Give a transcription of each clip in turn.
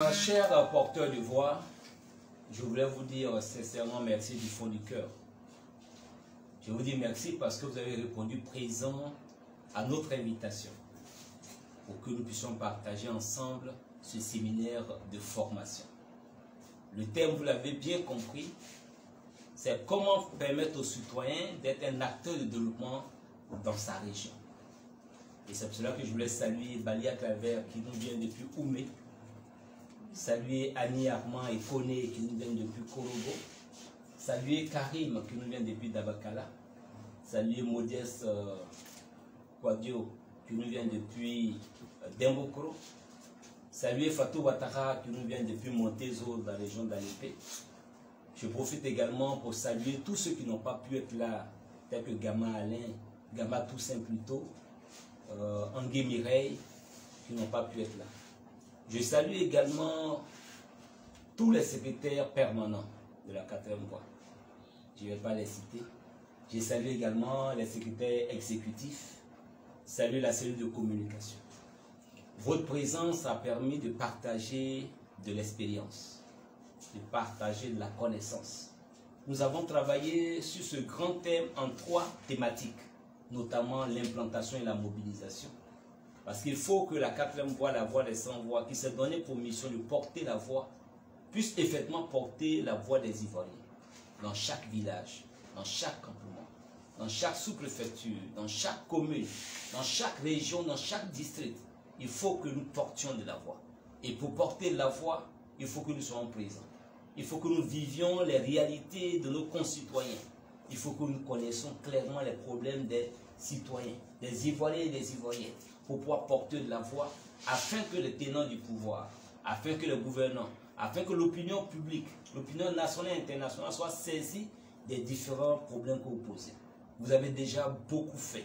Chers porteurs de voix, je voulais vous dire sincèrement merci du fond du cœur. Je vous dis merci parce que vous avez répondu présent à notre invitation pour que nous puissions partager ensemble ce séminaire de formation. Le thème, vous l'avez bien compris, c'est comment permettre aux citoyens d'être un acteur de développement dans sa région. Et c'est pour cela que je voulais saluer Balia Claver qui nous vient depuis Oumé. Saluer Annie Armand et Koné qui nous viennent depuis Korogo. Saluer Karim qui nous vient depuis Dabakala. Saluer Modeste Kwadio qui nous vient depuis Dembokoro. Saluer Fatou Ouattara qui nous vient depuis Montezo dans la région d'Alépé. Je profite également pour saluer tous ceux qui n'ont pas pu être là, tels que Gama Alain, Gama Toussaint plutôt, Angué Mireille, qui n'ont pas pu être là. Je salue également tous les secrétaires permanents de la 4e voie. Je ne vais pas les citer. Je salue également les secrétaires exécutifs. Salue la cellule de communication. Votre présence a permis de partager de l'expérience, de partager de la connaissance. Nous avons travaillé sur ce grand thème en 3 thématiques, notamment l'implantation et la mobilisation. Parce qu'il faut que la 4e voie, la voie des 100 voix, qui s'est donnée pour mission de porter la voix, puisse effectivement porter la voix des Ivoiriens. Dans chaque village, dans chaque campement, dans chaque sous-préfecture, dans chaque commune, dans chaque région, dans chaque district. Il faut que nous portions de la voix. Et pour porter la voix, il faut que nous soyons présents. Il faut que nous vivions les réalités de nos concitoyens. Il faut que nous connaissions clairement les problèmes des citoyens, des Ivoiriens et des Ivoiriennes, pour pouvoir porter de la voix, afin que les tenants du pouvoir, afin que les gouvernants, afin que l'opinion publique, l'opinion nationale et internationale soient saisis des différents problèmes que vous posez. Vous avez déjà beaucoup fait.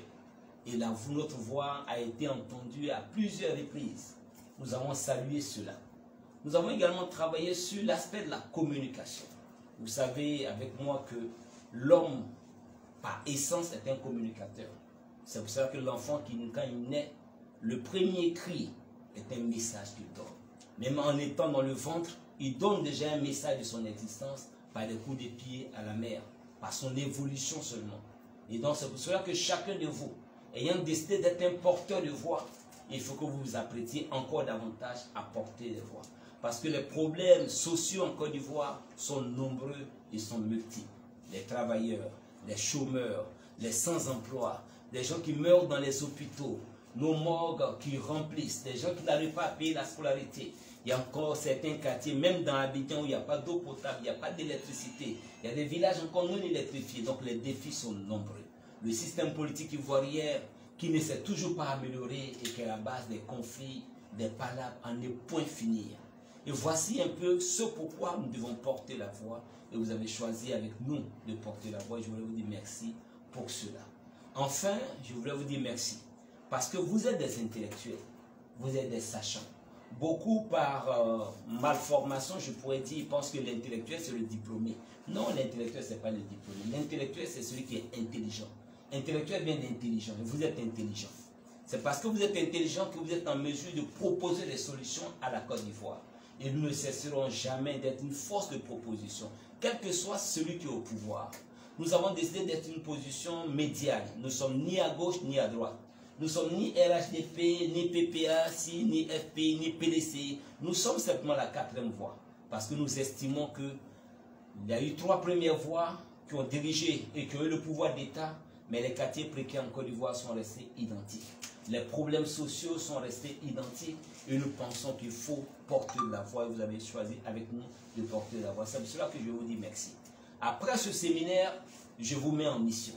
Et là, notre voix a été entendue à plusieurs reprises. Nous avons salué cela. Nous avons également travaillé sur l'aspect de la communication. Vous savez avec moi que l'homme, par essence, est un communicateur. C'est pour ça que l'enfant, quand il naît, le premier cri est un message qu'il donne. Même en étant dans le ventre, il donne déjà un message de son existence par des coups de pied à la mère, par son évolution seulement. Et donc c'est pour cela que chacun de vous, ayant décidé d'être un porteur de voix, il faut que vous vous apprêtiez encore davantage à porter des voix. Parce que les problèmes sociaux en Côte d'Ivoire sont nombreux et sont multiples. Les travailleurs, les chômeurs, les sans-emploi, les gens qui meurent dans les hôpitaux, nos morgues qui remplissent, des gens qui n'arrivent pas à payer la scolarité. Il y a encore certains quartiers, même dans Abidjan, où il n'y a pas d'eau potable, il n'y a pas d'électricité. Il y a des villages encore non électrifiés, donc les défis sont nombreux. Le système politique ivoirien qui ne s'est toujours pas amélioré et qui est à la base des conflits, des palabres, en est point finir. Et voici un peu ce pourquoi nous devons porter la voix. Et vous avez choisi avec nous de porter la voix. Je voulais vous dire merci pour cela. Enfin, je voulais vous dire merci. Parce que vous êtes des intellectuels, vous êtes des sachants. Beaucoup par malformation, je pourrais dire, pensent que l'intellectuel c'est le diplômé. Non, l'intellectuel c'est pas le diplômé. L'intellectuel c'est celui qui est intelligent. Intellectuel vient d'intelligent, et vous êtes intelligent. C'est parce que vous êtes intelligent que vous êtes en mesure de proposer des solutions à la Côte d'Ivoire. Et nous ne cesserons jamais d'être une force de proposition, quel que soit celui qui est au pouvoir. Nous avons décidé d'être une position médiane. Nous ne sommes ni à gauche ni à droite. Nous ne sommes ni RHDP, ni PPAC, ni FP, ni PDC. Nous sommes simplement la 4e voie. Parce que nous estimons qu'il y a eu 3 premières voies qui ont dirigé et qui ont eu le pouvoir d'État, mais les quartiers précaires en Côte d'Ivoire sont restés identiques. Les problèmes sociaux sont restés identiques et nous pensons qu'il faut porter de la voix. Vous avez choisi avec nous de porter de la voix. C'est pour cela que je vous dis merci. Après ce séminaire, je vous mets en mission.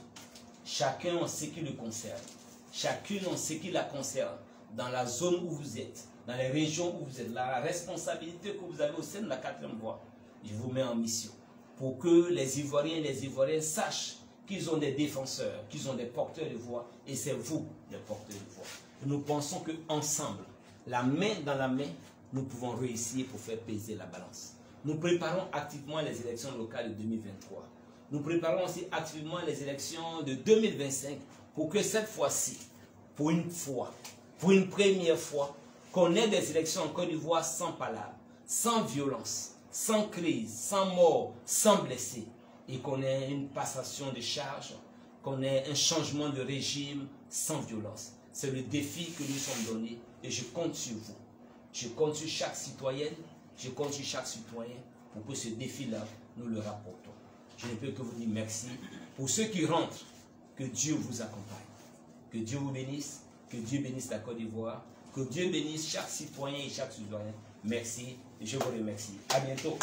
Chacun en ce qui le concerne. Chacune en ce qui la concerne. Dans la zone où vous êtes, dans les régions où vous êtes, la responsabilité que vous avez au sein de la 4e voie. Je vous mets en mission pour que les Ivoiriens et les Ivoiriennes sachent qu'ils ont des défenseurs, qu'ils ont des porteurs de voix, et c'est vous, les porteurs de voix. Nous pensons qu'ensemble, la main dans la main, nous pouvons réussir pour faire peser la balance. Nous préparons activement les élections locales de 2023. Nous préparons aussi activement les élections de 2025 pour que cette fois-ci, pour une fois, pour une première fois, qu'on ait des élections en Côte d'Ivoire sans palabre, sans violence, sans crise, sans mort, sans blessé, et qu'on ait une passation de charge, qu'on ait un changement de régime sans violence. C'est le défi que nous sommes donnés et je compte sur vous. Je compte sur chaque citoyenne, je compte sur chaque citoyen pour que ce défi-là, nous le rapportons. Je ne peux que vous dire merci. Pour ceux qui rentrent, que Dieu vous accompagne. Que Dieu vous bénisse, que Dieu bénisse la Côte d'Ivoire, que Dieu bénisse chaque citoyen et chaque citoyen. Merci et je vous remercie. À bientôt.